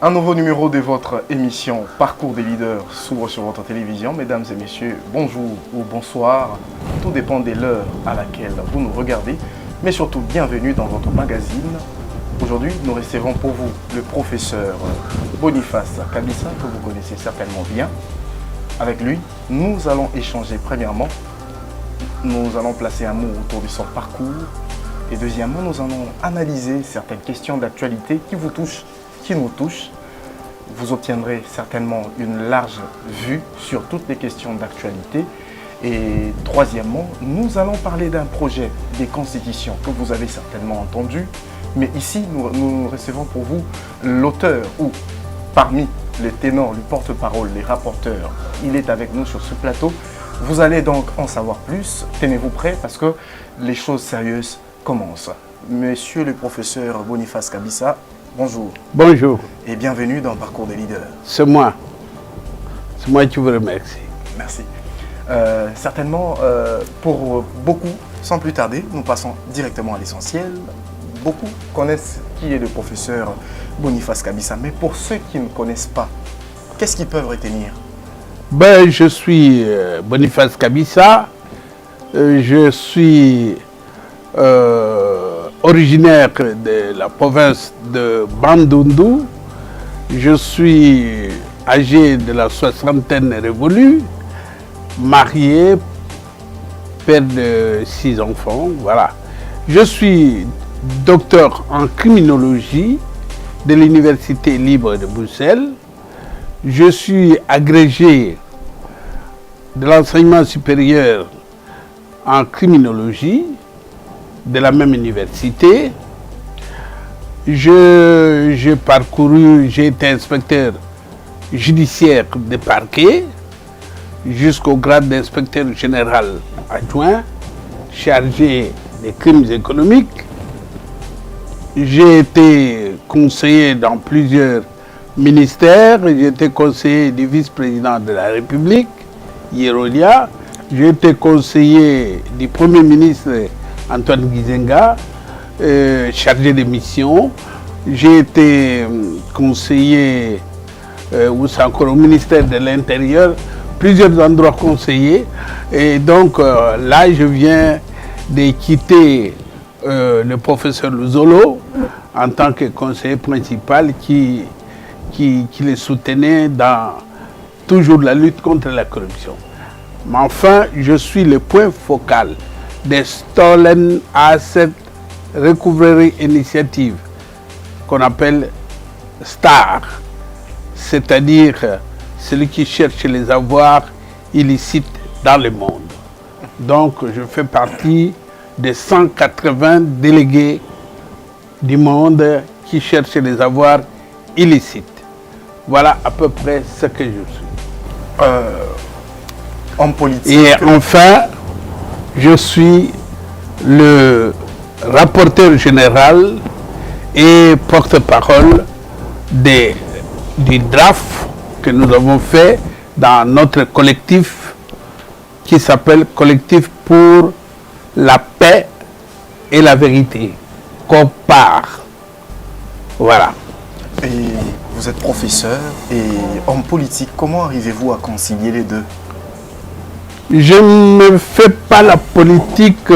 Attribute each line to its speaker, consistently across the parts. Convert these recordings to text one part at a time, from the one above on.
Speaker 1: Un nouveau numéro de votre émission Parcours des leaders s'ouvre sur votre télévision. Mesdames et messieurs, bonjour ou bonsoir. Tout dépend de l'heure à laquelle vous nous regardez. Mais surtout, bienvenue dans votre magazine. Aujourd'hui, nous recevons pour vous le professeur Boniface Kabissa, que vous connaissez certainement bien. Avec lui, nous allons échanger premièrement. Nous allons placer un mot autour de son parcours. Et deuxièmement, nous allons analyser certaines questions d'actualité qui vous touchent, qui nous touchent. Vous obtiendrez certainement une large vue sur toutes les questions d'actualité. Et troisièmement, nous allons parler d'un projet des constitutions que vous avez certainement entendu. Mais ici, nous recevons pour vous l'auteur ou parmi les ténors, le porte-parole, les rapporteurs. Il est avec nous sur ce plateau. Vous allez donc en savoir plus. Tenez-vous prêts parce que les choses sérieuses commencent. Monsieur le professeur Boniface Kabissa, bonjour.
Speaker 2: Bonjour.
Speaker 1: Et bienvenue dans Parcours des leaders.
Speaker 2: C'est moi. C'est moi qui vous remercie.
Speaker 1: Merci. Certainement, pour beaucoup, sans plus tarder, nous passons directement à l'essentiel. Beaucoup connaissent qui est le professeur Boniface Kabissa, mais pour ceux qui ne connaissent pas, qu'est-ce qu'ils peuvent retenir?
Speaker 2: Je suis Boniface Kabissa. Je suis originaire de la province de Bandundu. Je suis âgé de la soixantaine révolue, marié, père de 6 enfants. Voilà. Je suis docteur en criminologie de l'Université libre de Bruxelles. Je suis agrégé de l'enseignement supérieur en criminologie de la même université. J'ai été inspecteur judiciaire des parquets jusqu'au grade d'inspecteur général adjoint chargé des crimes économiques. J'ai été conseiller dans plusieurs ministères. J'ai été conseiller du vice-président de la République, Yerolia. J'ai été conseiller du Premier ministre Antoine Gizenga, chargé de mission. J'ai été conseiller au ministère de l'Intérieur, plusieurs endroits conseillers. Et donc là, je viens de quitter le professeur Luzolo en tant que conseiller principal qui les soutenait dans toujours la lutte contre la corruption. Mais enfin, je suis le point focal des Stolen Asset Recovery Initiative, qu'on appelle STAR, c'est-à-dire celui qui cherche les avoirs illicites dans le monde. Donc, je fais partie des 180 délégués du monde qui cherchent les avoirs illicites. Voilà à peu près ce que je suis.
Speaker 1: En politique.
Speaker 2: Et enfin, je suis le rapporteur général et porte-parole du draft que nous avons fait dans notre collectif qui s'appelle Collectif pour la paix et la vérité, COPAR. Voilà.
Speaker 1: Et vous êtes professeur et homme politique. Comment arrivez-vous à concilier les deux?
Speaker 2: Je ne fais pas la politique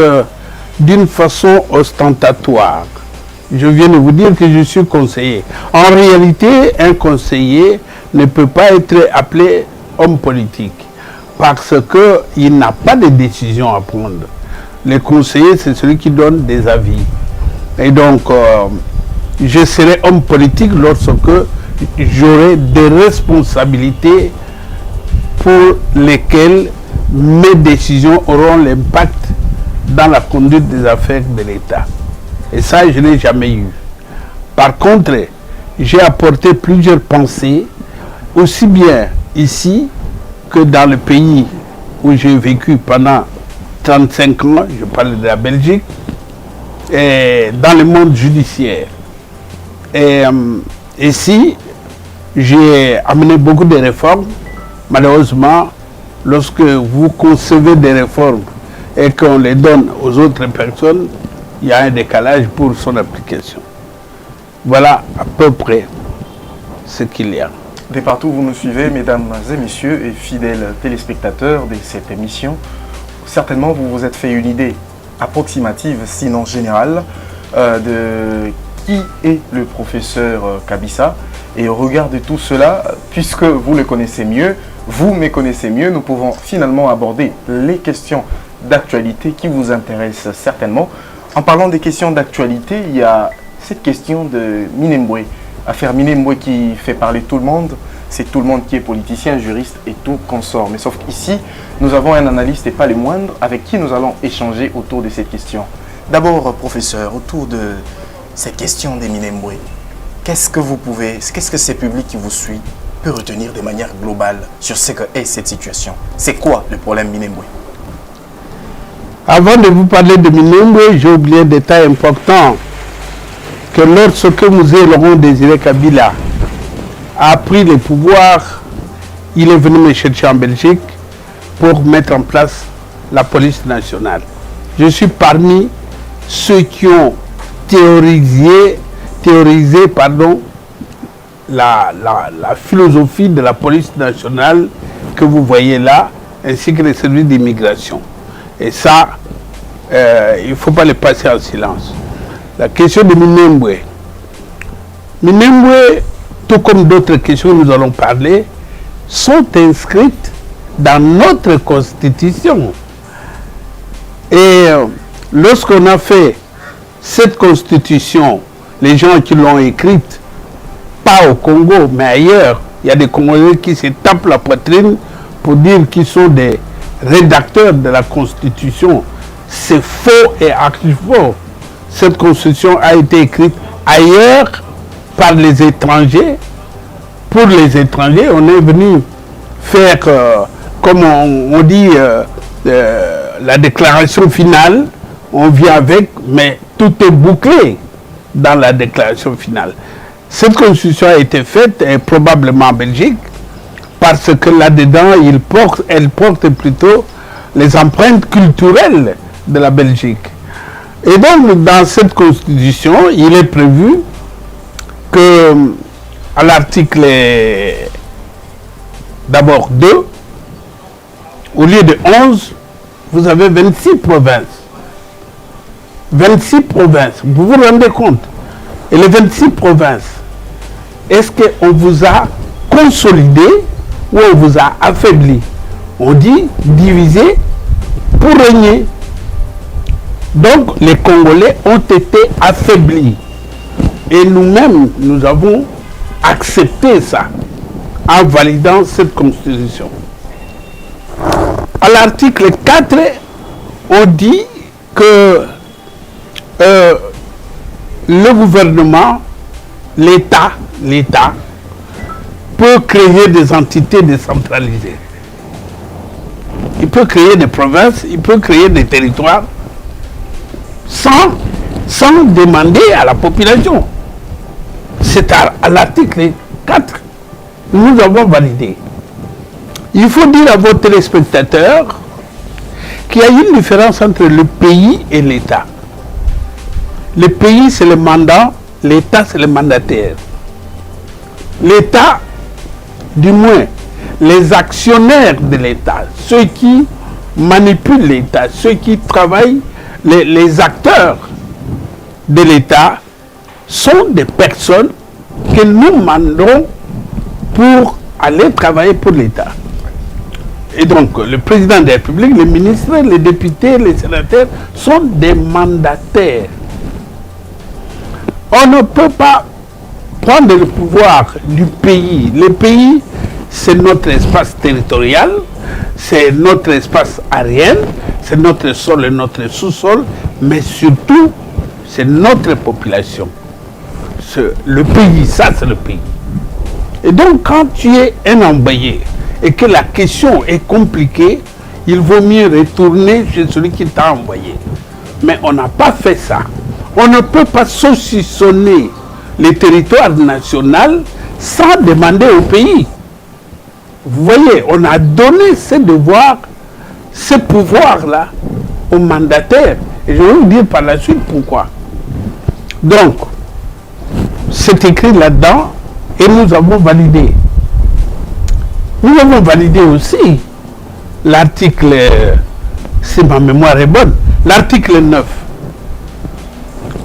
Speaker 2: d'une façon ostentatoire. Je viens de vous dire que je suis conseiller. En réalité, un conseiller ne peut pas être appelé homme politique parce qu'il n'a pas de décision à prendre. Le conseiller, c'est celui qui donne des avis. Et donc, je serai homme politique lorsque j'aurai des responsabilités pour lesquelles mes décisions auront l'impact dans la conduite des affaires de l'État. Et ça, je n'ai jamais eu. Par contre, j'ai apporté plusieurs pensées, aussi bien ici que dans le pays où j'ai vécu pendant 35 ans, je parle de la Belgique, et dans le monde judiciaire. Et ici, j'ai amené beaucoup de réformes. Malheureusement, lorsque vous concevez des réformes et qu'on les donne aux autres personnes, il y a un décalage pour son application. Voilà à peu près. ce qu'il y a.
Speaker 1: De partout où vous nous suivez, mesdames et messieurs et fidèles téléspectateurs de cette émission, certainement vous vous êtes fait une idée approximative, sinon générale, de qui est le professeur Kabissa. Et au regard de tout cela, puisque vous le connaissez mieux, vous me connaissez mieux, nous pouvons finalement aborder les questions d'actualité qui vous intéressent certainement. En parlant des questions d'actualité, il y a cette question de Minembwe. Affaire Minembwe qui fait parler tout le monde. C'est tout le monde qui est politicien, juriste et tout consort. Mais sauf qu'ici, nous avons un analyste et pas les moindres avec qui nous allons échanger autour de cette question. D'abord, professeur, autour de cette question des Minembwe, qu'est-ce que ces publics qui vous suivent peut retenir de manière globale sur ce qu'est cette situation? C'est quoi le problème Minembwe?
Speaker 2: Avant de vous parler de Minembwe, j'ai oublié un détail important, que lorsque Mouzé Laurent Désiré Kabila a pris le pouvoir, il est venu me chercher en Belgique pour mettre en place la police nationale. Je suis parmi ceux qui ont théorisé la philosophie de la police nationale que vous voyez là, ainsi que les services d'immigration. Et ça, il ne faut pas le passer en silence. La question de Minembwe. Minembwe, tout comme d'autres questions que nous allons parler, sont inscrites dans notre constitution. Et lorsqu'on a fait cette constitution, les gens qui l'ont écrite, pas au Congo, mais ailleurs, il y a des Congolais qui se tapent la poitrine pour dire qu'ils sont des rédacteurs de la constitution. C'est faux et archi-faux. Cette constitution a été écrite ailleurs par les étrangers. Pour les étrangers, on est venu faire, comme on dit, la déclaration finale. On vient avec, mais tout est bouclé dans la déclaration finale. Cette constitution a été faite, probablement en Belgique, parce que là-dedans, elle porte plutôt les empreintes culturelles de la Belgique. Et donc, dans cette constitution, il est prévu que, à l'article d'abord 2, au lieu de 11, vous avez 26 provinces. 26 provinces, vous vous rendez compte? Et les 26 provinces, est-ce qu'on vous a consolidé ou on vous a affaibli? On dit diviser pour régner. Donc les Congolais ont été affaiblis. Et nous-mêmes, nous avons accepté ça en validant cette constitution. À l'article 4, on dit que le gouvernement, l'État peut créer des entités décentralisées. Il peut créer des provinces, il peut créer des territoires sans demander à la population. C'est à l'article 4 que nous avons validé. Il faut dire à vos téléspectateurs qu'il y a une différence entre le pays et l'État. Le pays, c'est le mandat, l'État, c'est le mandataire. L'État, du moins, les actionnaires de l'État, ceux qui manipulent l'État, ceux qui travaillent, les acteurs de l'État, sont des personnes que nous mandons pour aller travailler pour l'État. Et donc, le président de la République, les ministres, les députés, les sénateurs sont des mandataires. On ne peut pas prendre le pouvoir du pays. Le pays, c'est notre espace territorial, c'est notre espace aérien, c'est notre sol et notre sous-sol, mais surtout, c'est notre population. Le pays, ça c'est le pays. Et donc, quand tu es un envoyé et que la question est compliquée, il vaut mieux retourner chez celui qui t'a envoyé. Mais on n'a pas fait ça. On ne peut pas saucissonner les territoires nationaux sans demander au pays. Vous voyez, on a donné ce devoir, ce pouvoir-là aux mandataires. Et je vais vous dire par la suite pourquoi. Donc, c'est écrit là-dedans Et nous avons validé. Nous avons validé aussi l'article, si ma mémoire est bonne, l'article 9.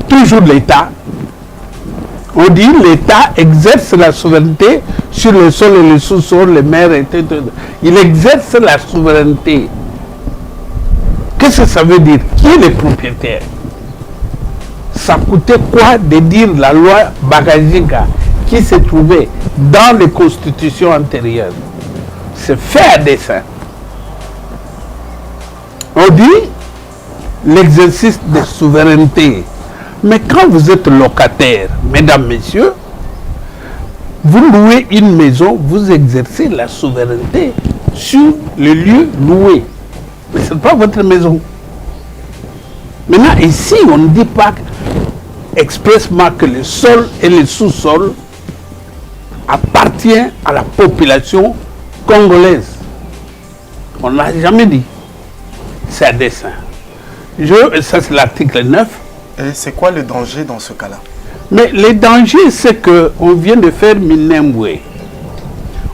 Speaker 2: Toujours l'État. On dit l'État exerce la souveraineté sur le sol et le sous-sol, les mers, etc. Il exerce la souveraineté. Qu'est-ce que ça veut dire? Qui est le propriétaire? Ça coûtait quoi de dire la loi Bagaziga qui se trouvait dans les constitutions antérieures? C'est fait à dessein. On dit l'exercice de souveraineté. Mais quand vous êtes locataire, mesdames, messieurs, vous louez une maison, vous exercez la souveraineté sur le lieu loué. Mais ce n'est pas votre maison. Maintenant, ici, on ne dit pas expressément que le sol et le sous-sol appartiennent à la population congolaise. On ne l'a jamais dit. C'est à dessein. Ça, c'est l'article 9.
Speaker 1: Et c'est quoi le danger dans ce cas-là?
Speaker 2: Mais le danger, c'est qu'on vient de faire Minembwe.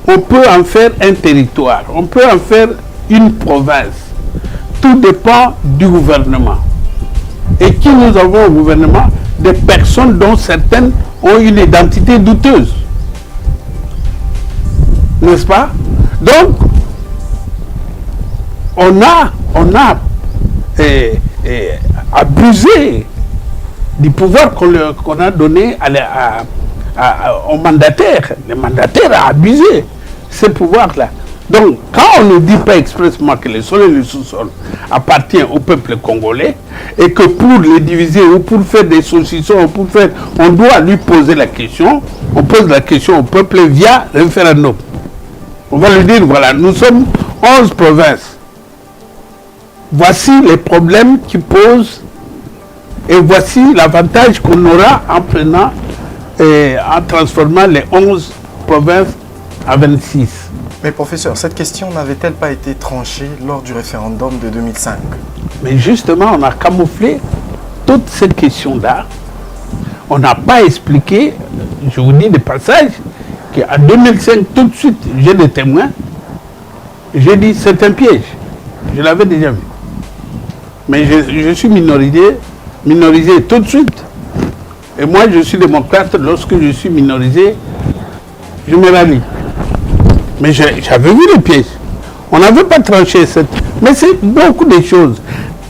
Speaker 2: On peut en faire un territoire, on peut en faire une province. Tout dépend du gouvernement. Et qui nous avons au gouvernement? Des personnes dont certaines ont une identité douteuse. N'est-ce pas? Donc, on a abusé du pouvoir qu'on a donné au mandataire. Le mandataire a abusé ce pouvoir-là. Donc, quand on ne dit pas expressément que le sol et le sous-sol appartiennent au peuple congolais et que pour les diviser ou pour faire des saucissons, on doit lui poser la question, on pose la question au peuple via référendum. On va lui dire, voilà, nous sommes 11 provinces. Voici les problèmes qui posent et voici l'avantage qu'on aura en prenant et en transformant les 11 provinces à 26.
Speaker 1: Mais professeur, cette question n'avait-elle pas été tranchée lors du référendum de 2005?
Speaker 2: Mais justement, on a camouflé toutes ces questions-là. On n'a pas expliqué, je vous dis de passage, qu'en 2005, tout de suite, j'ai des témoins. J'ai dit, c'est un piège. Je l'avais déjà vu. Mais je suis minorisé tout de suite. Et moi, je suis démocrate. Lorsque je suis minorisé, je me rallie. Mais j'avais vu les pièges. On n'avait pas tranché cette... Mais c'est beaucoup de choses.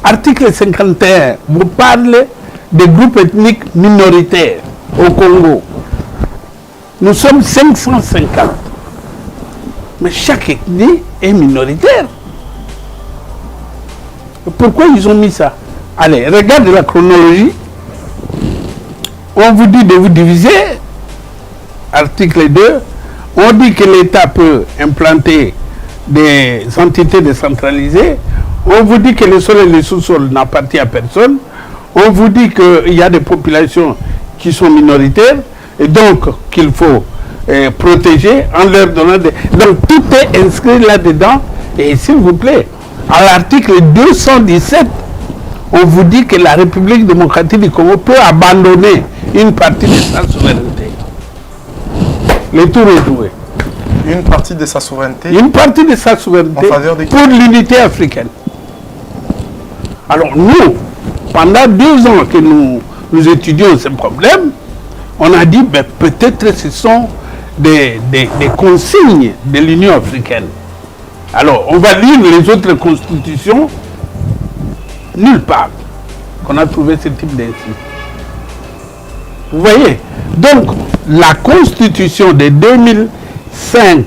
Speaker 2: Article 51 vous parle des groupes ethniques minoritaires au Congo. Nous sommes 550. Mais chaque ethnie est minoritaire. Pourquoi ils ont mis ça? Allez, regardez la chronologie. On vous dit de vous diviser. Article 2. On dit que l'État peut implanter des entités décentralisées. On vous dit que le sol et le sous-sol n'appartiennent à personne. On vous dit qu'il y a des populations qui sont minoritaires et donc qu'il faut protéger en leur donnant des... Donc tout est inscrit là-dedans. Et s'il vous plaît, à l'article 217, on vous dit que la République démocratique du Congo peut abandonner une partie de sa souveraineté. Le tour est joué.
Speaker 1: Une partie de sa souveraineté?
Speaker 2: Une partie de sa souveraineté
Speaker 1: en faveur de...
Speaker 2: pour l'unité africaine. Alors nous, pendant 2 ans que nous étudions ce problème, on a dit ben, peut-être ce sont des consignes de l'Union africaine. Alors on va lire les autres constitutions, nulle part qu'on a trouvé ce type d'insigne. Vous voyez? Donc la constitution de 2005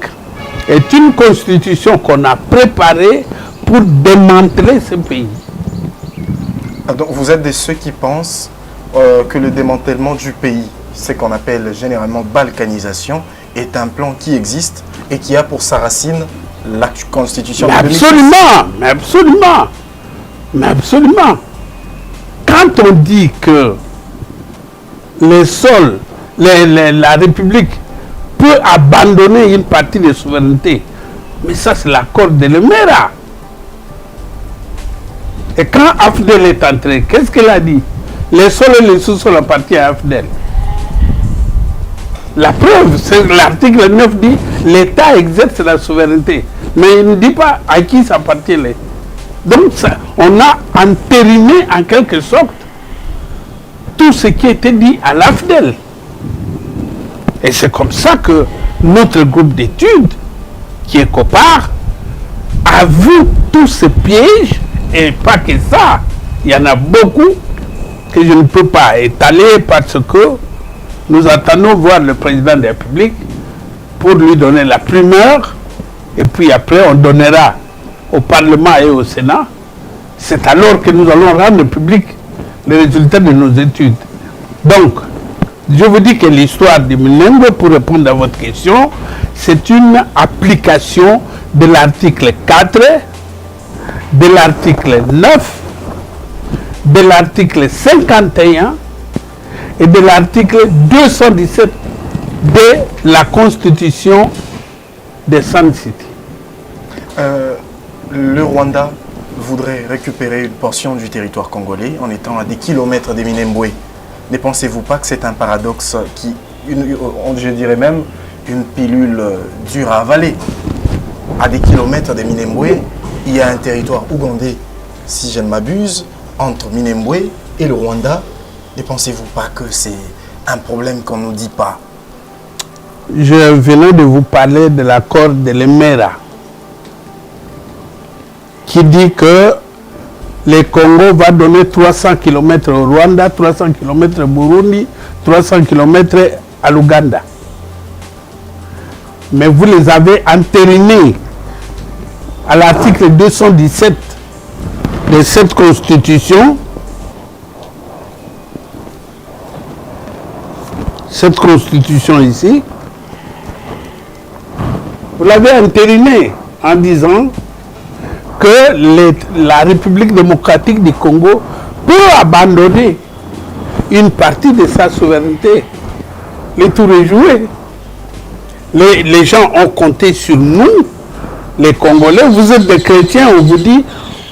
Speaker 2: est une constitution qu'on a préparée pour démanteler ce pays.
Speaker 1: Donc vous êtes de ceux qui pensent que le démantèlement du pays, ce qu'on appelle généralement balkanisation, est un plan qui existe et qui a pour sa racine la constitution de 2006.
Speaker 2: Mais absolument. Mais absolument. Quand on dit que les sols, la République peut abandonner une partie de souveraineté, mais ça c'est l'accord de Lemera. Et quand Afdel est entré, qu'est-ce qu'elle a dit? Les sols et les sous-sols appartiennent à Afdel. La preuve, c'est l'article 9 dit l'État exerce la souveraineté. Mais il ne dit pas à qui ça appartient. Donc ça, on a entériné en quelque sorte tout ce qui était dit à l'AFDEL. Et c'est comme ça que notre groupe d'études, qui est COPAR, a vu tous ces pièges, et pas que ça, il y en a beaucoup que je ne peux pas étaler parce que nous attendons voir le président de la République pour lui donner la primeur, et puis après on donnera au Parlement et au Sénat. C'est alors que nous allons rendre public les résultats de nos études. Donc, je vous dis que l'histoire de Minembwe, pour répondre à votre question, c'est une application de l'article 4, de l'article 9, de l'article 51 et de l'article 217 de la Constitution de Sun City.
Speaker 1: Le Rwanda voudrait récupérer une portion du territoire congolais en étant à des kilomètres des Minembwe. Ne pensez-vous pas que c'est un paradoxe qui, je dirais même, une pilule dure à avaler? À des kilomètres des Minembwe, il y a un territoire ougandais, si je ne m'abuse, entre Minembwe et le Rwanda. Ne pensez-vous pas que c'est un problème qu'on ne nous dit pas?
Speaker 2: Je venais de vous parler de l'accord de l'Emera, qui dit que le Congo va donner 300 km au Rwanda, 300 km au Burundi, 300 km à l'Ouganda. Mais vous les avez entérinés à l'article 217 de cette Constitution. Cette Constitution ici, vous l'avez entériné en disant que la République démocratique du Congo peut abandonner une partie de sa souveraineté. Les tours est joué. Les gens ont compté sur nous, les Congolais. Vous êtes des chrétiens, on vous dit,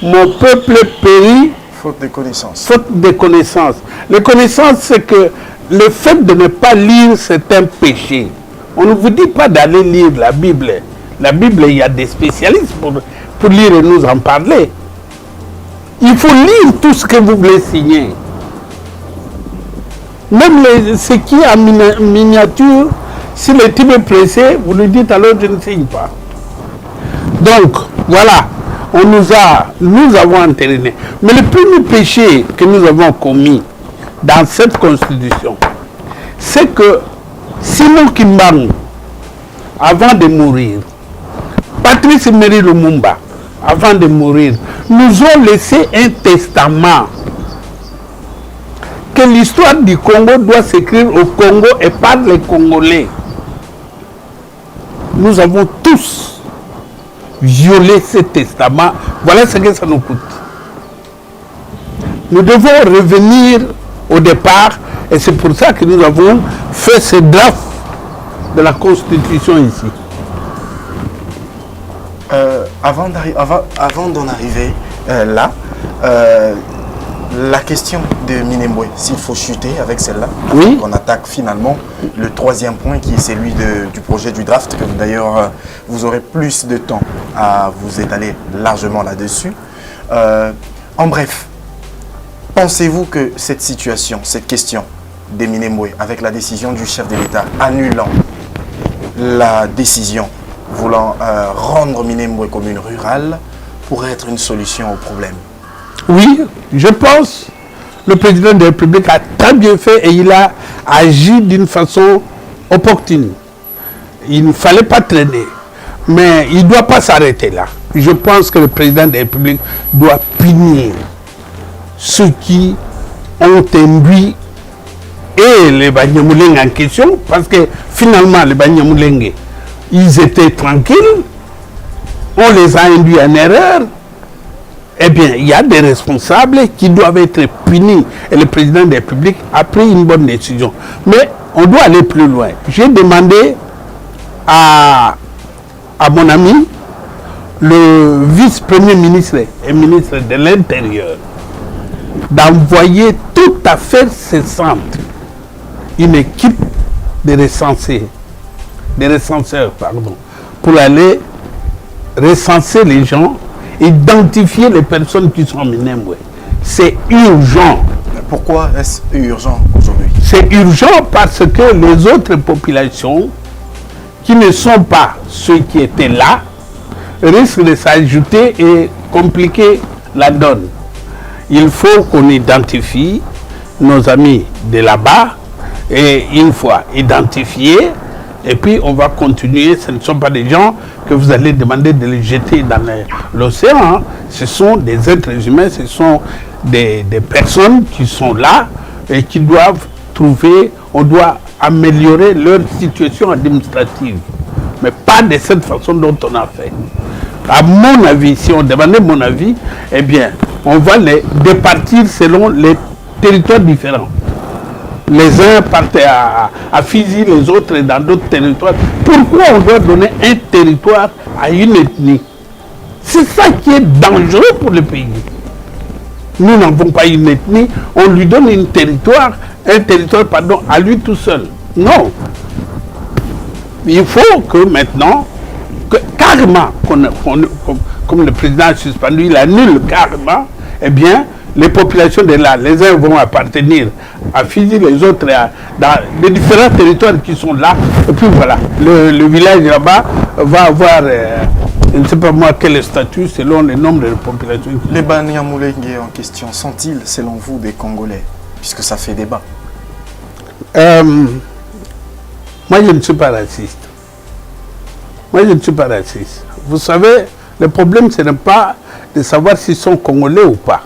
Speaker 2: mon peuple périt.
Speaker 1: Faute de connaissances.
Speaker 2: Faute de connaissances. Les connaissances, c'est que le fait de ne pas lire, c'est un péché. On ne vous dit pas d'aller lire la Bible. La Bible, il y a des spécialistes pour lire et nous en parler. Il faut lire tout ce que vous voulez signer. Même ce qui est en miniature, si le type est pressé, vous lui dites alors je ne signe pas. Donc, voilà, nous avons entériné. Mais le premier péché que nous avons commis dans cette constitution, c'est que Simon Kimbangu, avant de mourir, Patrice Emery Lumumba, avant de mourir, nous ont laissé un testament que l'histoire du Congo doit s'écrire au Congo et par les Congolais. Nous avons tous violé ce testament. Voilà ce que ça nous coûte. Nous devons revenir au départ et c'est pour ça que nous avons fait ce draft de la Constitution ici.
Speaker 1: Avant d'en arriver là, la question de Minembwe, s'il faut chuter avec celle-là,
Speaker 2: oui.
Speaker 1: On attaque finalement le troisième point qui est celui du projet du draft, que d'ailleurs vous aurez plus de temps à vous étaler largement là-dessus. En bref, pensez-vous que cette situation, cette question de Minembwe, avec la décision du chef de l'État annulant la décision voulant rendre Minembwe commune rurale, pourrait être une solution au problème?
Speaker 2: Oui, je pense que le président de la République a très bien fait et il a agi d'une façon opportune. Il ne fallait pas traîner, mais il ne doit pas s'arrêter là. Je pense que le président de la République doit punir ceux qui ont induit et les Banyamulenge en question, parce que finalement les Banyamulenge, ils étaient tranquilles, on les a induits en erreur. Eh bien, il y a des responsables qui doivent être punis. Et le président de la République a pris une bonne décision. Mais on doit aller plus loin. J'ai demandé à mon ami, le vice-premier ministre et ministre de l'Intérieur, d'envoyer tout à fait cessante une équipe des recenseurs, pardon, pour aller recenser les gens, identifier les personnes qui sont en Minembwe. C'est urgent.
Speaker 1: Pourquoi est-ce urgent aujourd'hui?
Speaker 2: C'est urgent parce que les autres populations qui ne sont pas ceux qui étaient là risquent de s'ajouter et compliquer la donne. Il faut qu'on identifie nos amis de là-bas et une fois identifiés, et puis on va continuer. Ce ne sont pas des gens que vous allez demander de les jeter dans l'océan. Hein. Ce sont des êtres humains, ce sont des personnes qui sont là et qui doivent trouver, on doit améliorer leur situation administrative. Mais pas de cette façon dont on a fait. À mon avis, si on demandait mon avis, eh bien, on va les départir selon les territoires différents. Les uns partent à Fizi, les autres dans d'autres territoires. Pourquoi on doit donner un territoire à une ethnie? C'est ça qui est dangereux pour le pays. Nous n'avons pas une ethnie, on lui donne un territoire à lui tout seul. Non. Il faut que maintenant, carrément, comme le président a suspendu, il annule carrément, eh bien, les populations de là, les uns vont appartenir à Fizi, les autres dans les différents territoires qui sont là. Et puis voilà, le village là-bas va avoir, je ne sais pas moi quel statut selon le nombre de populations.
Speaker 1: Les Banyamulenge en question sont-ils, selon vous, des Congolais? Puisque ça fait débat.
Speaker 2: Moi, je ne suis pas raciste. Vous savez, le problème, ce n'est pas de savoir s'ils sont Congolais ou pas.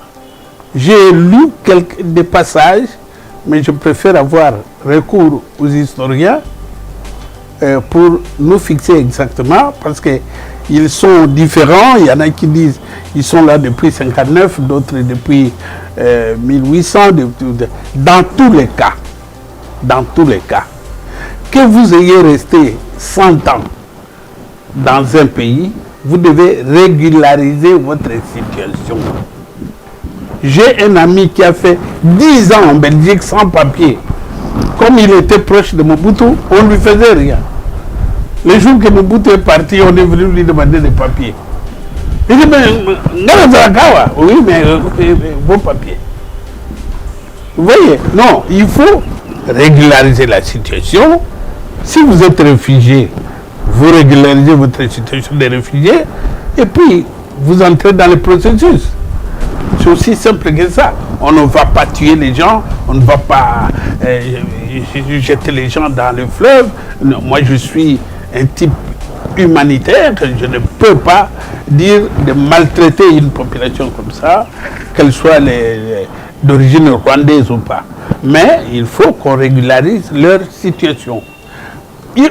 Speaker 2: J'ai lu des passages, mais je préfère avoir recours aux historiens pour nous fixer exactement, parce qu'ils sont différents. Il y en a qui disent qu'ils sont là depuis 1959, d'autres depuis 1800. Dans tous les cas, que vous ayez resté 100 ans dans un pays, vous devez régulariser votre situation. J'ai un ami qui a fait 10 ans en Belgique sans papier. Comme il était proche de Mobutu, on ne lui faisait rien. Le jour que Mobutu est parti, on est venu lui demander des papiers. Il dit, oui, mais vos papiers. Vous voyez? Non, il faut régulariser la situation. Si vous êtes réfugié, vous régularisez votre situation de réfugié et puis vous entrez dans le processus. C'est aussi simple que ça. On ne va pas tuer les gens, on ne va pas jeter les gens dans le fleuve. Non, moi, je suis un type humanitaire. Je ne peux pas dire de maltraiter une population comme ça, qu'elle soit d'origine rwandaise ou pas. Mais il faut qu'on régularise leur situation.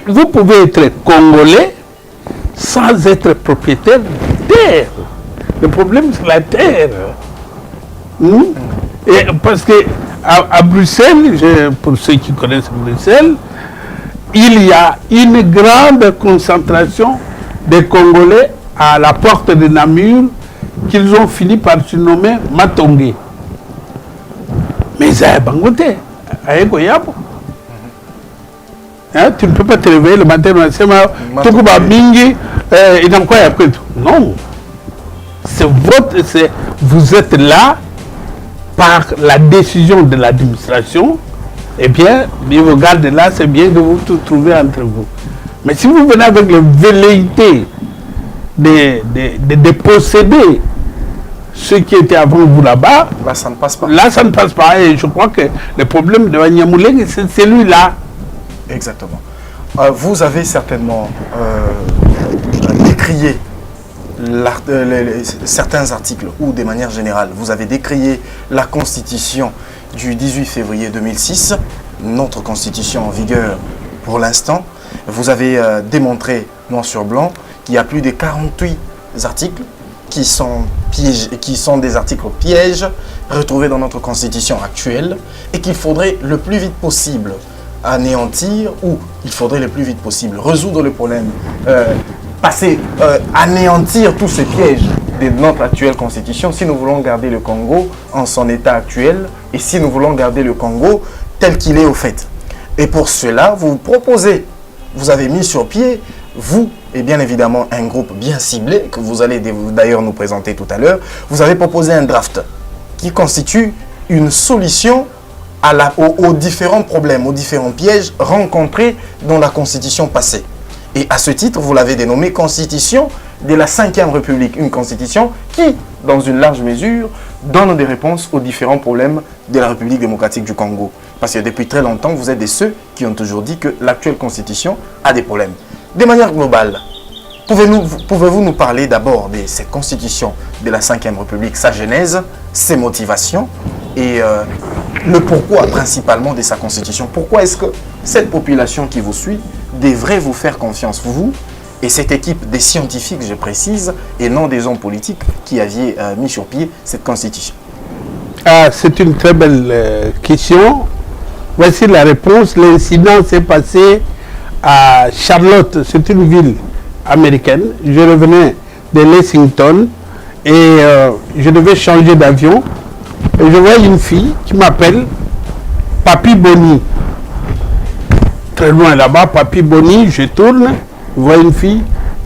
Speaker 2: Vous pouvez être Congolais sans être propriétaire de terre. Le problème, c'est la terre. Et parce que à Bruxelles, pour ceux qui connaissent Bruxelles, il y a une grande concentration de Congolais à la porte de Namur qu'ils ont fini par se nommer Matongé. Mais c'est Bangote, à Egoyabo. Tu ne peux pas te réveiller le matin, non. Vous êtes là par la décision de l'administration. Eh bien, vous gardez là, c'est bien que vous vous trouvez entre vous. Mais si vous venez avec les velléités de posséder ceux qui étaient avant vous là-bas,
Speaker 1: là, ça ne passe pas.
Speaker 2: Là, ça ne passe pas. Et je crois que le problème de Banyamulenge, c'est celui-là.
Speaker 1: Exactement. Vous avez certainement décrié certains articles, ou de manière générale, vous avez décrié la Constitution du 18 février 2006, notre Constitution en vigueur pour l'instant. Vous avez démontré, noir sur blanc, qu'il y a plus de 48 articles qui sont des articles pièges retrouvés dans notre Constitution actuelle et qu'il faudrait le plus vite possible anéantir, ou il faudrait le plus vite possible résoudre le problème, anéantir tous ces pièges de notre actuelle constitution si nous voulons garder le Congo en son état actuel et si nous voulons garder le Congo tel qu'il est au fait.
Speaker 3: Et pour cela, vous proposez, vous avez mis sur pied, vous et bien évidemment un groupe bien ciblé, que vous allez d'ailleurs nous présenter tout à l'heure, vous avez proposé un draft qui constitue une solution aux différents problèmes, aux différents pièges rencontrés dans la Constitution passée. Et à ce titre, vous l'avez dénommé Constitution de la Ve République, une constitution qui, dans une large mesure, donne des réponses aux différents problèmes de la République démocratique du Congo. Parce que depuis très longtemps, vous êtes de ceux qui ont toujours dit que l'actuelle constitution a des problèmes. De manière globale, pouvez-vous nous parler d'abord de cette constitution de la Ve République, sa genèse, ses motivations et le pourquoi principalement de sa constitution? Pourquoi est-ce que cette population qui vous suit devrait vous faire confiance, vous et cette équipe des scientifiques, je précise, et non des hommes politiques qui aviez mis sur pied cette constitution?
Speaker 2: C'est une très belle question. Voici la réponse. L'incident s'est passé à Charlotte, c'est une ville américaine. Je revenais de Lexington et je devais changer d'avion. Et je vois une fille qui m'appelle Papi Boni. Très loin là-bas, Papi Boni, je tourne, je vois une fille.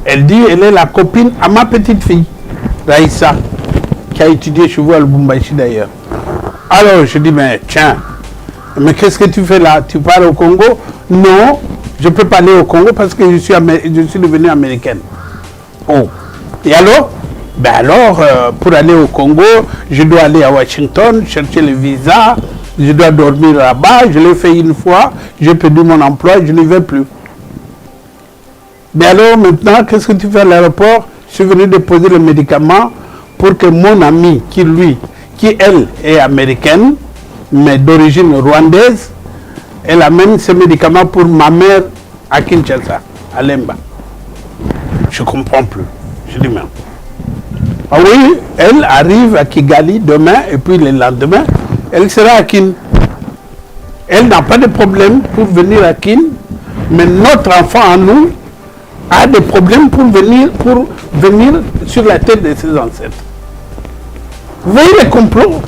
Speaker 2: Elle dit, elle est la copine à ma petite fille, Raïssa, qui a étudié chez vous à Lubumbashi d'ailleurs. Alors je dis, mais tiens, mais qu'est-ce que tu fais là? Tu pars au Congo? Non, je ne peux pas aller au Congo parce que je suis devenue américaine. Oh, et alors? Ben alors, pour aller au Congo, je dois aller à Washington, chercher le visa, je dois dormir là-bas, je l'ai fait une fois, j'ai perdu mon emploi, je n'y vais plus. Mais alors maintenant, qu'est-ce que tu fais à l'aéroport? Je suis venu déposer le médicament pour que mon ami, qui elle est américaine, mais d'origine rwandaise, elle amène ce médicament pour ma mère à Kinshasa, à Lemba. Je ne comprends plus. Je dis, mais... Ah oui, elle arrive à Kigali demain et puis le lendemain, elle sera à Kin. Elle n'a pas de problème pour venir à Kin, mais notre enfant à nous a des problèmes pour venir sur la tête de ses ancêtres. Vous voyez les complots?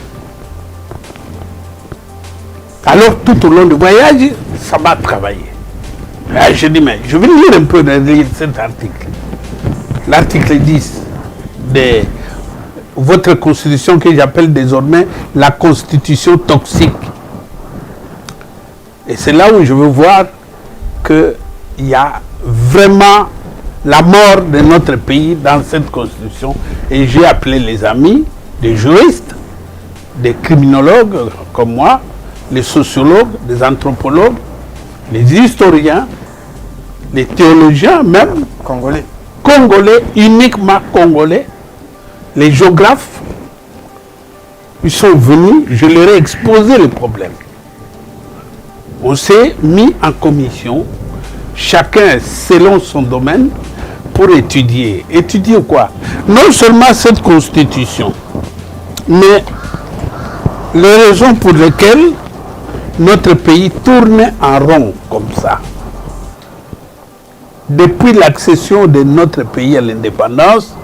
Speaker 2: Alors tout au long du voyage, ça m'a travaillé. Là, je dis, mais je vais lire un peu cet article. L'article 10 de votre constitution que j'appelle désormais la constitution toxique. Et c'est là où je veux voir qu'il y a vraiment la mort de notre pays dans cette constitution. Et j'ai appelé les amis, des juristes, des criminologues comme moi, les sociologues, les anthropologues, les historiens, les théologiens même. Congolais, uniquement congolais. Les géographes, ils sont venus, je leur ai exposé le problème. On s'est mis en commission, chacun selon son domaine, pour étudier. Étudier quoi? Non seulement cette constitution, mais les raisons pour lesquelles notre pays tourne en rond comme ça. Depuis l'accession de notre pays à l'indépendance,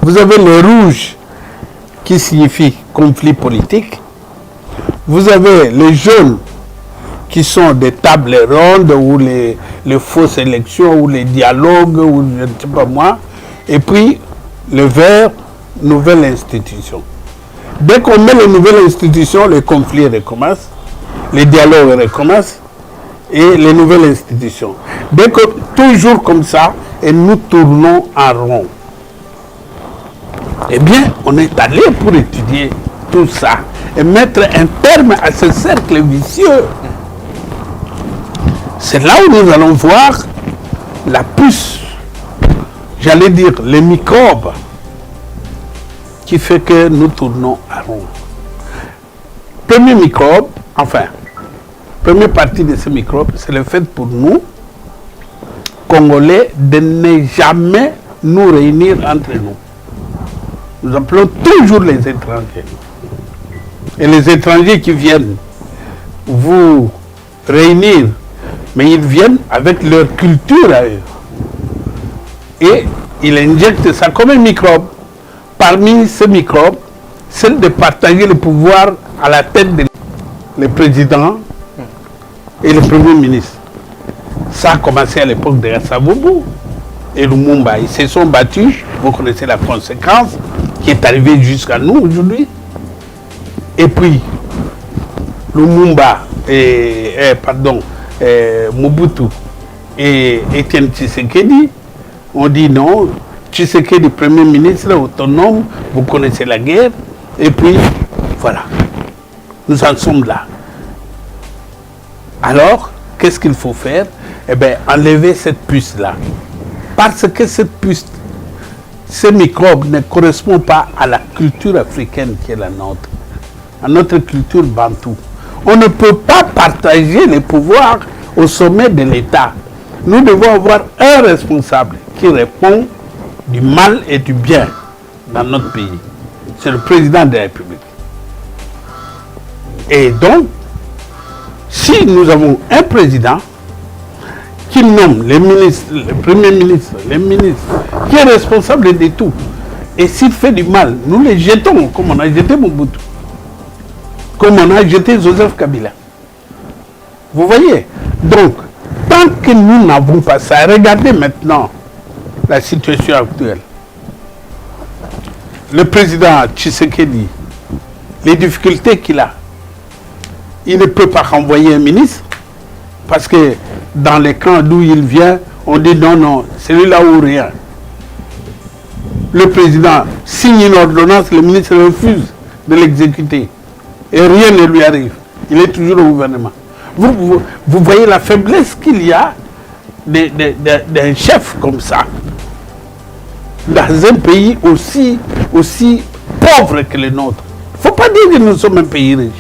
Speaker 2: vous avez le rouge qui signifie conflit politique. Vous avez les jaunes qui sont des tables rondes ou les fausses élections ou les dialogues ou je ne sais pas moi. Et puis le vert, nouvelle institution. Dès qu'on met les nouvelles institutions, les conflits recommencent, les dialogues recommencent et les nouvelles institutions. Dès que toujours comme ça, et nous tournons en rond. Eh bien, on est allé pour étudier tout ça et mettre un terme à ce cercle vicieux. C'est là où nous allons voir la puce, j'allais dire les microbes, qui fait que nous tournons en rond. Premier microbe, première partie de ce microbe, c'est le fait pour nous, Congolais, de ne jamais nous réunir entre nous. Nous appelons toujours les étrangers. Et les étrangers qui viennent vous réunir, mais ils viennent avec leur culture à eux. Et ils injectent ça comme un microbe. Parmi ces microbes, celle de partager le pouvoir à la tête des présidents, et le Premier ministre. Ça a commencé à l'époque de Savubu et Lumumba. Ils se sont battus, vous connaissez la conséquence qui est arrivée jusqu'à nous aujourd'hui. Et puis, Lumumba Mobutu et Etienne Tshisekedi ont dit non. Tshisekedi, Premier ministre autonome, vous connaissez la guerre. Et puis, voilà, nous en sommes là. Alors, qu'est-ce qu'il faut faire? Eh bien, enlever cette puce-là. Parce que cette puce, ces microbes ne correspondent pas à la culture africaine qui est la nôtre, à notre culture bantoue. On ne peut pas partager les pouvoirs au sommet de l'État. Nous devons avoir un responsable qui répond du mal et du bien dans notre pays. C'est le président de la République. Et donc, si nous avons un président qui nomme les ministres, le premier ministre, les ministres, qui est responsable de tout, et s'il fait du mal, nous les jetons, comme on a jeté Mobutu, comme on a jeté Joseph Kabila. Vous voyez? Donc, tant que nous n'avons pas ça, regardez maintenant la situation actuelle. Le président Tshisekedi, les difficultés qu'il a, il ne peut pas renvoyer un ministre parce que dans les camps d'où il vient, on dit non, non, celui-là ou rien. Le président signe une ordonnance, le ministre refuse de l'exécuter et rien ne lui arrive. Il est toujours au gouvernement. Vous voyez la faiblesse qu'il y a d'un chef comme ça dans un pays aussi pauvre que le nôtre. Il ne faut pas dire que nous sommes un pays riche.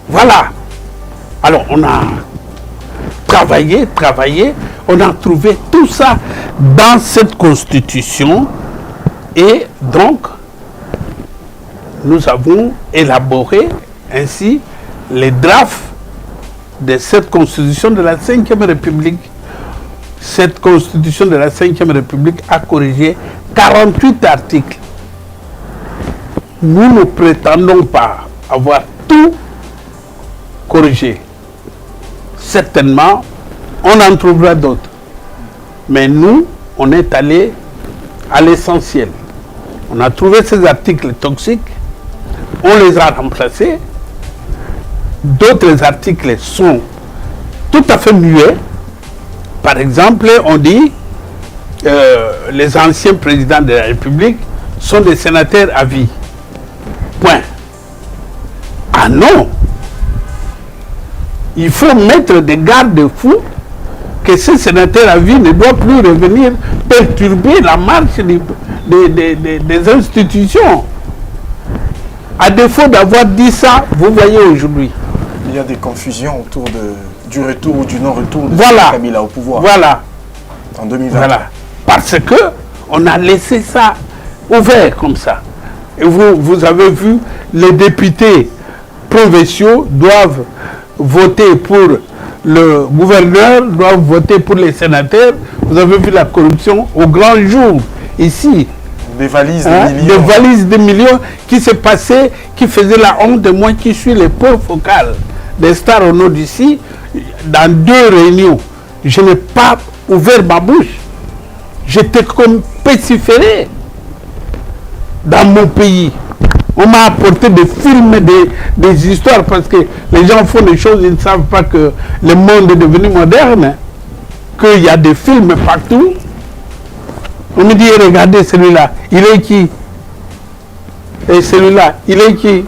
Speaker 2: Voilà. Alors on a travaillé, on a trouvé tout ça dans cette constitution et donc nous avons élaboré ainsi les drafts de cette constitution de la Ve République. Cette constitution de la Ve République a corrigé 48 articles. Nous ne prétendons pas avoir tout corrigé. Certainement, on en trouvera d'autres. Mais nous, on est allé à l'essentiel. On a trouvé ces articles toxiques, on les a remplacés. D'autres articles sont tout à fait muets. Par exemple, on dit les anciens présidents de la République sont des sénateurs à vie. Point. Ah non! Il faut mettre des garde-fous que ces sénateurs à vie ne doivent plus revenir perturber la marche des institutions. À défaut d'avoir dit ça, vous voyez aujourd'hui.
Speaker 3: Il y a des confusions autour du retour ou du non-retour de Kabila au pouvoir.
Speaker 2: Voilà.
Speaker 3: En 2020.
Speaker 2: Voilà. Parce que on a laissé ça ouvert comme ça. Et vous avez vu, les députés provinciaux doivent voter pour le gouverneur, doivent voter pour les sénateurs. Vous avez vu la corruption au grand jour ici.
Speaker 3: Des valises de millions.
Speaker 2: Des valises de millions qui s'est passé, qui faisait la honte de moi qui suis le port focal des stars au nord d'ici. Dans 2 réunions, je n'ai pas ouvert ma bouche. J'étais comme pestiféré dans mon pays. On m'a apporté des films, des histoires, parce que les gens font des choses, ils ne savent pas que le monde est devenu moderne, qu'il y a des films partout. On me dit, regardez celui-là, il est qui? Et celui-là, il est qui?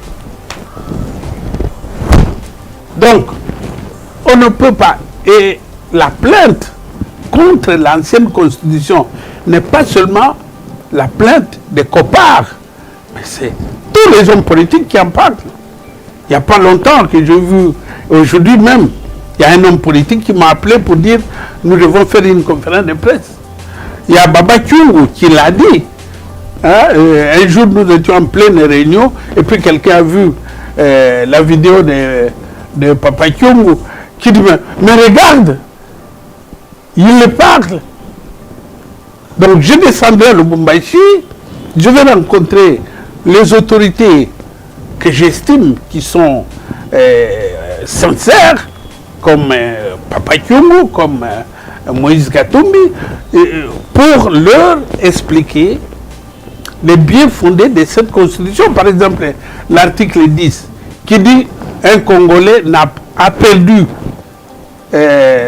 Speaker 2: Donc, on ne peut pas. Et la plainte contre l'ancienne constitution n'est pas seulement la plainte des copards, mais c'est tous les hommes politiques qui en parlent. Il n'y a pas longtemps que j'ai vu, aujourd'hui même, il y a un homme politique qui m'a appelé pour dire nous devons faire une conférence de presse. Il y a Baba Kyungu qui l'a dit. Hein? Un jour, nous étions en pleine réunion et puis quelqu'un a vu la vidéo de Papa Kyungu qui dit mais regarde, il le parle. Donc je descendrai à Lubumbashi, je vais rencontrer les autorités que j'estime qui sont sincères, comme Papa Kyungu, comme Moïse Katumbi, pour leur expliquer les biens fondés de cette constitution. Par exemple, l'article 10, qui dit un Congolais a perdu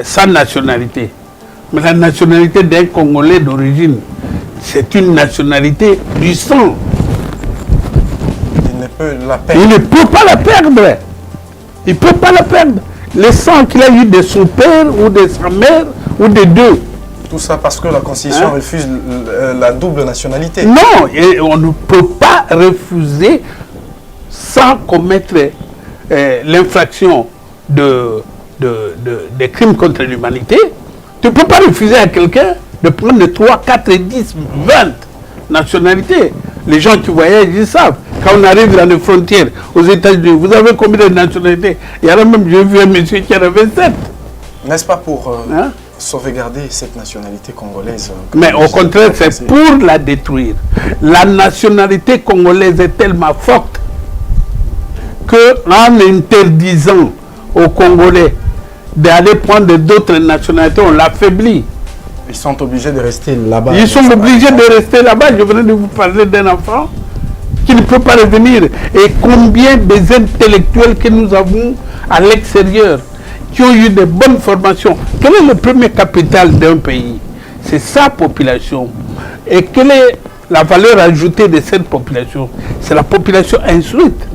Speaker 2: sa nationalité. Mais la nationalité d'un Congolais d'origine, c'est une nationalité du sang.
Speaker 3: Il ne peut la perdre.
Speaker 2: Il ne peut pas la perdre. Il ne peut pas la perdre. Le sang qu'il a eu de son père ou de sa mère ou des deux.
Speaker 3: Tout ça parce que la Constitution refuse la double nationalité.
Speaker 2: Non, et on ne peut pas refuser sans commettre l'infraction des crimes contre l'humanité. Tu ne peux pas refuser à quelqu'un de prendre 3, 4, 10, 20 nationalités. Les gens qui voyagent, ils savent. Quand on arrive dans les frontières, aux États-Unis, vous avez combien de nationalités? Il y en a même, j'ai vu un monsieur qui en avait 7.
Speaker 3: N'est-ce pas pour sauvegarder cette nationalité congolaise?
Speaker 2: Mais au contraire, c'est pour la détruire. La nationalité congolaise est tellement forte qu'en interdisant aux Congolais d'aller prendre d'autres nationalités, on l'affaiblit.
Speaker 3: Ils sont obligés de rester là-bas.
Speaker 2: Ils sont obligés de rester là-bas. Je venais de vous parler d'un enfant qui ne peut pas revenir. Et combien des intellectuels que nous avons à l'extérieur qui ont eu de bonnes formations. Quel est le premier capital d'un pays? C'est sa population. Et quelle est la valeur ajoutée de cette population? C'est la population instruite.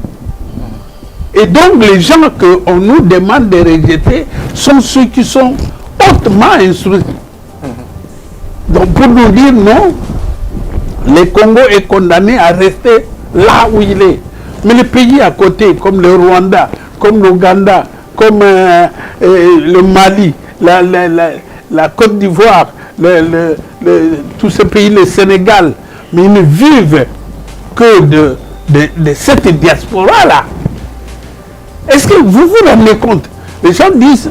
Speaker 2: Et donc les gens qu'on nous demande de rejeter sont ceux qui sont hautement instruits. Donc pour nous dire non, le Congo est condamné à rester là où il est. Mais les pays à côté, comme le Rwanda, comme l'Ouganda, comme le Mali, la Côte d'Ivoire, tous ces pays, le Sénégal, mais ils ne vivent que de cette diaspora-là. Est-ce que vous vous rendez compte? Les gens disent,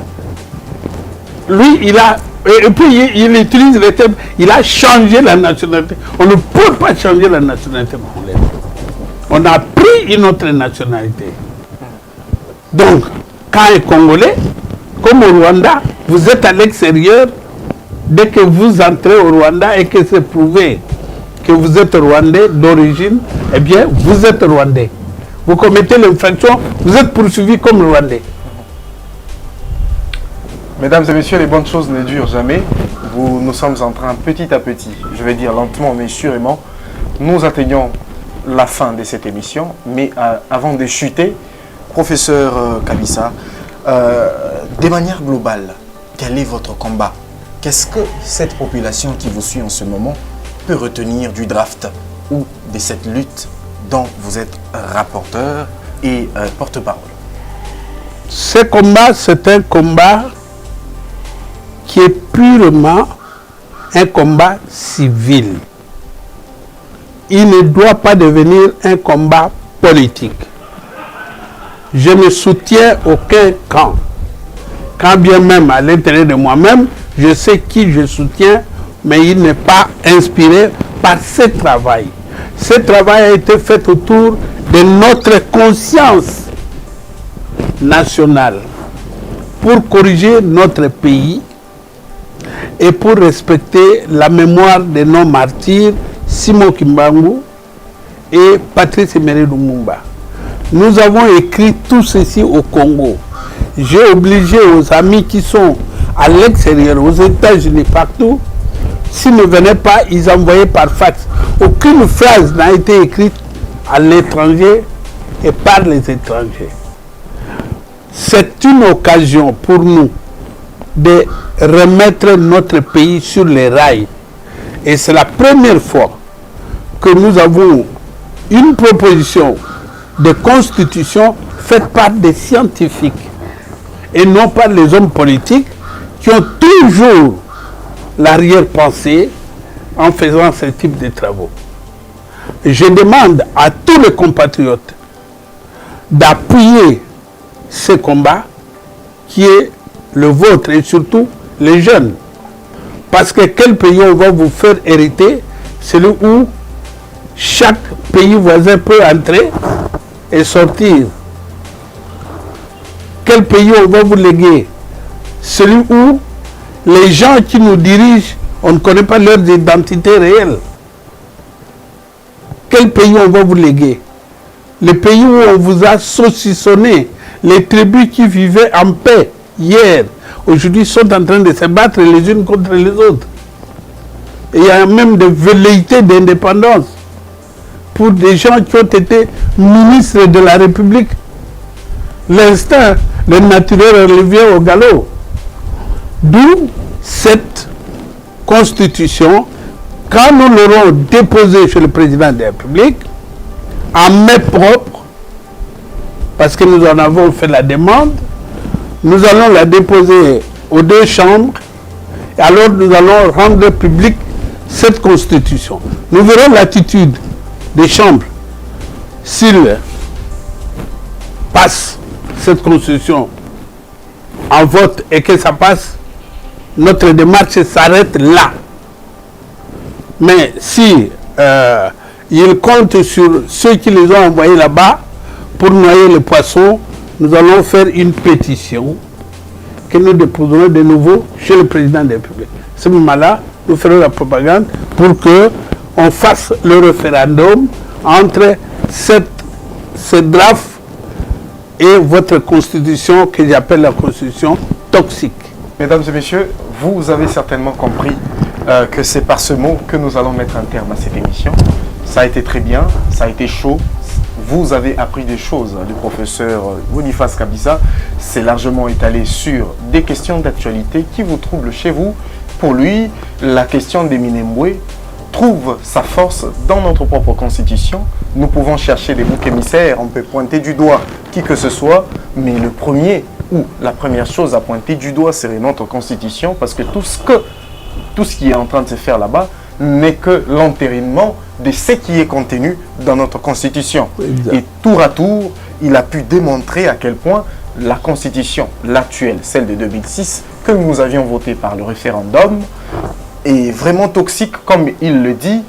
Speaker 2: lui, il a, et puis il utilise le terme, il a changé la nationalité. On ne peut pas changer la nationalité congolaise. On a pris une autre nationalité. Donc, quand un Congolais, comme au Rwanda, vous êtes à l'extérieur, dès que vous entrez au Rwanda et que c'est prouvé que vous êtes Rwandais d'origine, eh bien, vous êtes Rwandais. Vous commettez l'infraction, vous êtes poursuivi comme Rwandais.
Speaker 1: Mesdames et messieurs, les bonnes choses ne durent jamais. Nous sommes en train, petit à petit, je vais dire lentement mais sûrement, nous atteignons la fin de cette émission. Mais avant de chuter, professeur Kabissa, de manière globale, quel est votre combat? Qu'est-ce que cette population qui vous suit en ce moment peut retenir du draft ou de cette lutte dont vous êtes rapporteur et porte-parole?
Speaker 2: Ce combat, c'est un combat qui est purement un combat civil. Il ne doit pas devenir un combat politique. Je ne soutiens aucun camp. Quand bien même à l'intérieur de moi-même, je sais qui je soutiens, mais il n'est pas inspiré par ce travail. Ce travail a été fait autour de notre conscience nationale pour corriger notre pays et pour respecter la mémoire de nos martyrs Simon Kimbangu et Patrice Emery Lumumba. Nous avons écrit tout ceci au Congo. J'ai obligé aux amis qui sont à l'extérieur, aux États-Unis, partout, s'ils ne venaient pas, ils envoyaient par fax. Aucune phrase n'a été écrite à l'étranger et par les étrangers. C'est une occasion pour nous de remettre notre pays sur les rails. Et c'est la première fois que nous avons une proposition de constitution faite par des scientifiques et non par les hommes politiques qui ont toujours l'arrière-pensée en faisant ce type de travaux. Je demande à tous les compatriotes d'appuyer ce combat qui est le vôtre et surtout les jeunes. Parce que quel pays on va vous faire hériter? Celui où chaque pays voisin peut entrer et sortir. quel pays on va vous léguer? Celui où les gens qui nous dirigent, on ne connaît pas leur identité réelle. Quel pays on va vous léguer? Le pays où on vous a saucissonné. Les tribus qui vivaient en paix hier, aujourd'hui sont en train de se battre les unes contre les autres. Et il y a même des velléités d'indépendance pour des gens qui ont été ministres de la République. L'instinct, le naturel revient au galop. D'où cette constitution, quand nous l'aurons déposée chez le président de la République, en main propre, parce que nous en avons fait la demande, nous allons la déposer aux deux chambres, et alors nous allons rendre publique cette constitution. Nous verrons l'attitude des chambres s'ils passent cette constitution en vote et que ça passe. Notre démarche s'arrête là. Mais si ils comptent sur ceux qui les ont envoyés là-bas pour noyer les poissons, nous allons faire une pétition que nous déposerons de nouveau chez le président de la République. À ce moment-là, nous ferons la propagande pour qu'on fasse le référendum entre ce draft et votre constitution que j'appelle la constitution toxique.
Speaker 1: Mesdames et messieurs, vous avez certainement compris que c'est par ce mot que nous allons mettre un terme à cette émission. Ça a été très bien, ça a été chaud. Vous avez appris des choses. Le professeur Boniface Kabissa s'est largement étalé sur des questions d'actualité qui vous troublent chez vous. Pour lui, la question des Minembwe trouve sa force dans notre propre constitution. Nous pouvons chercher des boucs émissaires, on peut pointer du doigt qui que ce soit, mais le premier ou la première chose à pointer du doigt serait notre constitution, parce que tout ce qui est en train de se faire là-bas n'est que l'entérinement de ce qui est contenu dans notre constitution. Exact. Et tour à tour, il a pu démontrer à quel point la constitution, l'actuelle, celle de 2006, que nous avions votée par le référendum, est vraiment toxique, comme il le dit,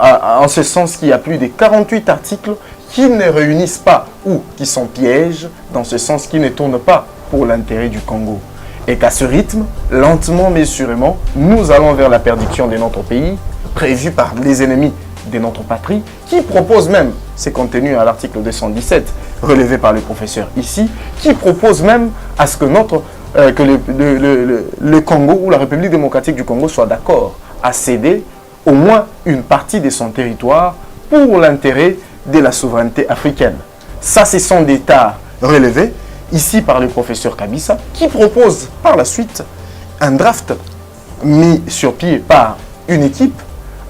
Speaker 1: en ce sens qu'il y a plus de 48 articles qui ne réunissent pas ou qui sont pièges, dans ce sens qui ne tournent pas pour l'intérêt du Congo. Et qu'à ce rythme, lentement mais sûrement, nous allons vers la perdition de notre pays, prévue par les ennemis de notre patrie, qui proposent même, c'est contenu à l'article 217, relevé par le professeur ici, qui propose même à ce que le Congo ou la République démocratique du Congo soit d'accord à céder au moins une partie de son territoire pour l'intérêt de la souveraineté africaine. Ça, ce sont des tas relevés ici par le professeur Kabissa, qui propose par la suite un draft mis sur pied par une équipe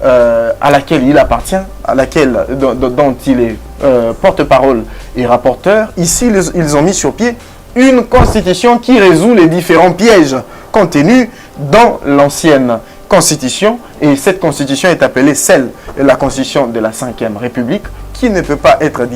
Speaker 1: à laquelle il appartient, dont il est porte-parole et rapporteur. Ici, ils ont mis sur pied une constitution qui résout les différents pièges contenus dans l'ancienne constitution. Et cette constitution est appelée la constitution de la 5e République, qui ne peut pas être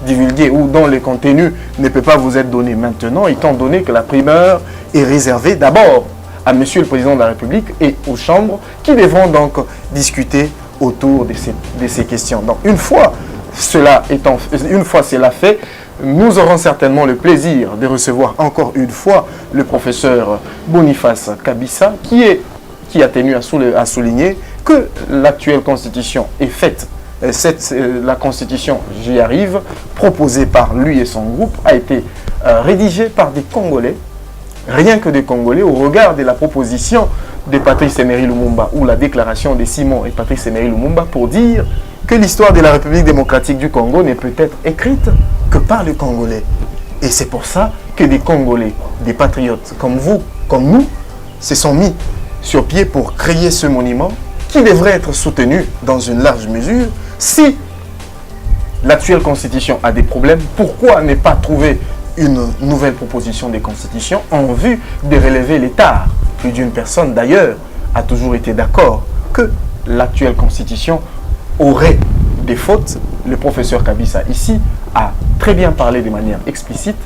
Speaker 1: divulguée ou dont le contenu ne peut pas vous être donné maintenant, étant donné que la primeur est réservée d'abord à Monsieur le Président de la République et aux chambres qui devront donc discuter autour de ces questions. Donc une fois cela fait, nous aurons certainement le plaisir de recevoir encore une fois le professeur Boniface Kabissa qui a tenu à souligner que l'actuelle constitution est faite. La constitution, j'y arrive, proposée par lui et son groupe, a été rédigée par des Congolais, rien que des Congolais, au regard de la proposition de Patrice Emery Lumumba ou la déclaration de Simon et Patrice Emery Lumumba pour dire que l'histoire de la République démocratique du Congo ne peut être écrite que par les Congolais. Et c'est pour ça que des Congolais, des patriotes comme vous, comme nous, se sont mis sur pied pour créer ce monument qui devrait être soutenu dans une large mesure. Si l'actuelle constitution a des problèmes, pourquoi ne pas trouver une nouvelle proposition de constitution en vue de relever l'état? Plus d'une personne d'ailleurs a toujours été d'accord que l'actuelle constitution aurait des fautes. Le professeur Kabissa ici a très bien parlé de manière explicite.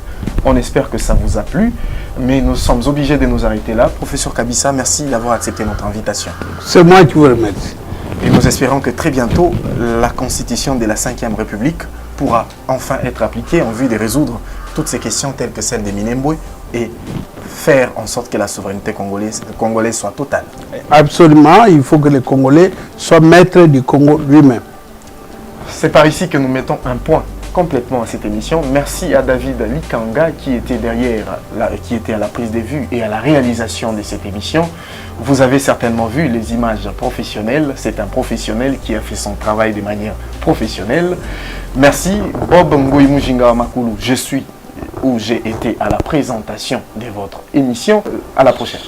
Speaker 1: On espère que ça vous a plu, mais nous sommes obligés de nous arrêter là. Professeur Kabissa, merci d'avoir accepté notre invitation.
Speaker 2: C'est moi qui vous remercie.
Speaker 1: Et nous espérons que très bientôt, la constitution de la 5e République pourra enfin être appliquée en vue de résoudre
Speaker 3: toutes ces questions telles que celle des Minembwe et faire en sorte que la souveraineté congolaise soit totale.
Speaker 2: Absolument, il faut que les Congolais soient maîtres du Congo lui-même.
Speaker 1: C'est par ici que nous mettons un point complètement à cette émission. Merci à David Likanga qui était qui était à la prise des vues et à la réalisation de cette émission. Vous avez certainement vu les images professionnelles. C'est un professionnel qui a fait son travail de manière professionnelle. Merci Bob Ngoyi Mujinga Makulu. Je suis où j'ai été à la présentation de votre émission. À la prochaine.